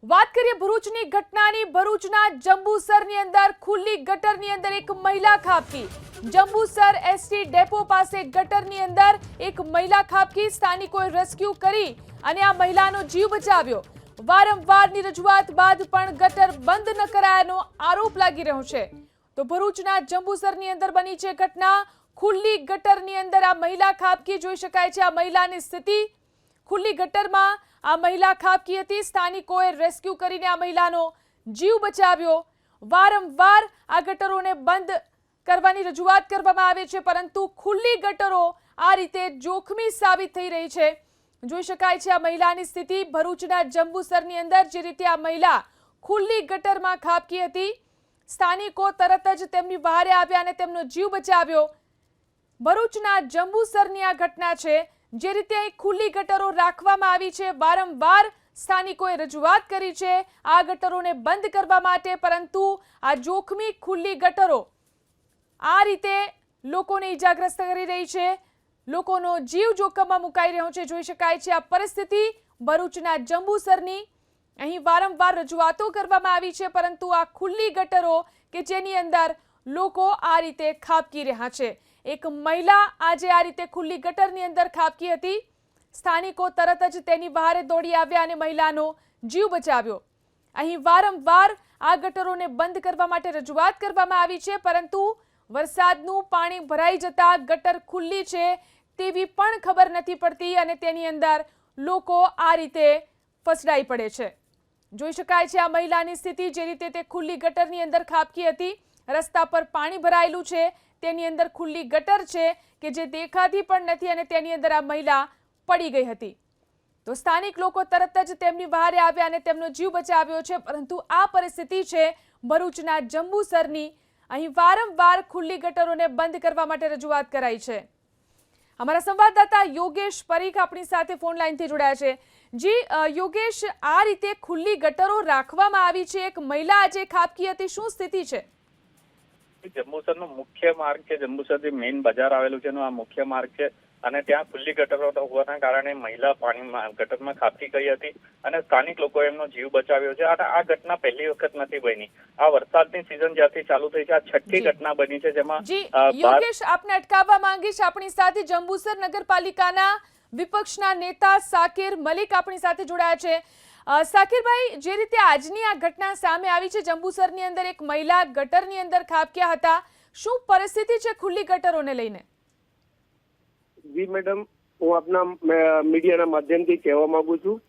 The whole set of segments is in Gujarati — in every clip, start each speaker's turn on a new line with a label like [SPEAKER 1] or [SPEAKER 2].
[SPEAKER 1] વાત કરીએ ભરૂચની ઘટનાની। ભરૂચના જંબુસરની અંદર ખુલ્લી ગટરની અંદર એક મહિલા ખાબકી। જંબુસર એસટી ડેપો પાસે ગટરની અંદર એક મહિલા ખાબકી। સ્થાનિકોએ રેસ્ક્યુ કરી અને આ મહિલાનો જીવ બચાવ્યો। વારંવારની રજૂઆત બાદ પણ ગટર બંધ ન કરાયાનો આરોપ લાગી રહ્યો છે। તો ભરૂચના જંબુસરની અંદર બની છે ઘટના। ખુલ્લી ગટરની અંદર આ મહિલા ખાબકી। જોઈ શકાય છે આ મહિલાની સ્થિતિ। ખુલ્લી ગટરમાં આ મહિલા ખાબકી હતી। સ્થાનિકોએ રેસ્ક્યુ કરીને આ મહિલાનો જીવ બચાવ્યો। વારંવાર આ ગટરોને બંધ કરવાની રજૂઆત કરવામાં આવે છે, પરંતુ ખુલ્લી ગટરો આ રીતે જોખમી સાબિત થઈ રહી છે। જોઈ શકાય છે આ મહિલાની સ્થિતિ। ભરૂચના જંબુસરની અંદર જે રીતે આ મહિલા ખુલ્લી ગટરમાં ખાબકી હતી, સ્થાનિકો તરત જ તેમની વહારે આવ્યા અને તેમનો જીવ બચાવ્યો। ભરૂચના જંબુસરની આ ઘટના છે। જે રીતે ખુલ્લી ગટરો રાખવામાં આવી છે, વારંવાર સ્થાનિકોએ રજૂઆત કરી છે આ ગટરોને બંધ કરવા માટે, પરંતુ આ જોખમી ખુલ્લી ગટરો આ રીતે લોકોને ઈજાગ્રસ્ત કરી રહી છે। લોકોનો જીવ જોખમમાં મુકાઈ રહ્યો છે। જોઈ શકાય છે આ પરિસ્થિતિ ભરૂચના જંબુસરની। અહીં વારંવાર રજૂઆતો કરવામાં આવી છે, પરંતુ આ ખુલ્લી ગટરો કે જેની અંદર લોકો આ રીતે ખાબકી રહ્યા છે। એક મહિલા આજે આ રીતે ખુલ્લી ગટરની અંદર ખાબકી હતી। સ્થાનિકો તરત જ તેની બહાર દોડી આવ્યા અને મહિલાનો જીવ બચાવ્યો। અહીં વારંવાર આ ગટરોને બંધ કરવા માટે રજૂઆત કરવામાં આવી છે, પરંતુ વરસાદનું પાણી ભરાઈ જતા ગટર ખુલ્લી છે તેવી પણ ખબર નથી પડતી અને તેની અંદર લોકો આ રીતે ફસડાઈ પડે છે। જોઈ શકાય છે આ મહિલાની સ્થિતિ। જે રીતે તે ખુલ્લી ગટરની અંદર ખાબકી હતી, રસ્તા પર પાણી ભરાયેલું છે, તેની અંદર ખુલ્લી ગટર છે કે જે દેખાતી પણ નથી અને તેની અંદર આ મહિલા પડી ગઈ હતી। તો સ્થાનિક લોકો તરત જ તેમની બહારે આવ્યા અને તેમનો જીવ બચાવ્યો છે, પરંતુ આ પરિસ્થિતિ છે ભરૂચના જંબુસરની। અહીં વારંવાર ખુલ્લી ગટરોને બંધ કરવા માટે રજૂઆત કરાઈ છે। અમારા સંવાદદાતા યોગેશ પરીખ આપણી સાથે ફોન લાઈનથી જોડાયા છે। જી યોગેશ, આ રીતે ખુલ્લી ગટરો રાખવામાં આવી છે, એક મહિલા આજે ખાબકી હતી, શું સ્થિતિ છે?
[SPEAKER 2] જંબુસરનો મુખ્ય માર્ગ છે, જંબુસરથી મેઇન બજાર આવેલું છે, આ મુખ્ય માર્ગ છે અને ત્યાં ખુલ્લી ગટરો હોવાના કારણે મહિલા પાણીમાં ગટરમાં ખાબકી ગઈ હતી અને સ્થાનિક લોકોએ એમનો જીવ બચાવ્યો છે। અને આ ઘટના પહેલી વખત નથી બની। આ વરસાદની સિઝન જ્યાંથી ચાલુ થઈ છે આ છઠ્ઠી ઘટના બની છે, જેમાં
[SPEAKER 1] યોગેશ આપને અટકાવવા માંગીશ। આપણી સાથે જંબુસર નગરપાલિકાના વિપક્ષના નેતા સાકિર મલિક આપણી સાથે જોડાયા છે। સાકિરભાઈ, જે રીતે આજની આ ઘટના સામે આવી છે, જંબુસરની અંદર એક મહિલા ગટરની અંદર ખાબક્યા હતા, શું પરિસ્થિતિ છે ખુલ્લી ગટરોને લઈને?
[SPEAKER 3] જી મેડમ, હું આપના મીડિયાના માધ્યમથી કહેવા માંગુ છું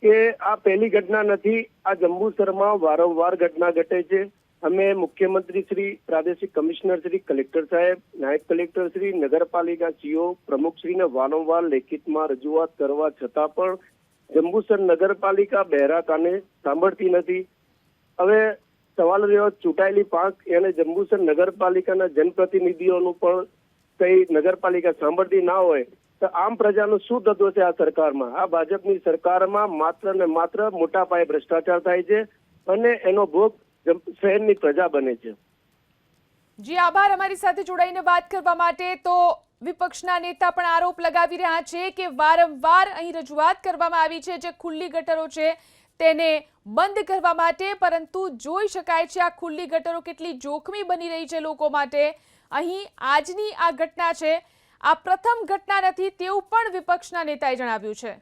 [SPEAKER 3] કે આ પહેલી ઘટના નથી। આ જંબુસરમાં વારંવાર ઘટના ઘટે છે। અમે મુખ્યમંત્રી શ્રી, પ્રાદેશિક કમિશનર શ્રી, કલેક્ટર સાહેબ, નાયબ કલેક્ટર શ્રી, નગરપાલિકા સીઓ પ્રમુખશ્રીને વારંવાર લેખિતમાં રજૂઆત કરવા છતાં પણ જંબુસર નગરપાલિકા બહેરા કાને સાંભળતી નથી। હવે સવાલ રહ્યો ચૂંટાયેલી પાંખ અને જંબુસર નગરપાલિકાના જનપ્રતિનિધિઓનું પણ કઈ નગરપાલિકા સાંભળતી ના હોય તો આમ પ્રજાનું શું તત્વ છે આ સરકારમાં? આ ભાજપની સરકારમાં માત્ર ને માત્ર મોટા પાયે ભ્રષ્ટાચાર થાય છે અને એનો ભોગ શહેરની પ્રજા બને છે।
[SPEAKER 1] જી આભાર અમારી સાથે જોડાઈને વાત કરવા માટે। તો વિપક્ષના નેતા પણ આરોપ લગાવી રહ્યા છે કે વારંવાર અહીં રજૂઆત કરવામાં આવી છે જે ખુલ્લી ગટરો છે તેને બંધ કરવા માટે, પરંતુ જોઈ શકાય છે આ ખુલ્લી ગટરો કેટલી જોખમી બની રહી છે લોકો માટે। અહીં આજની આ ઘટના છે, આ પ્રથમ ઘટના નથી તેવું પણ વિપક્ષના નેતાએ જણાવ્યું છે।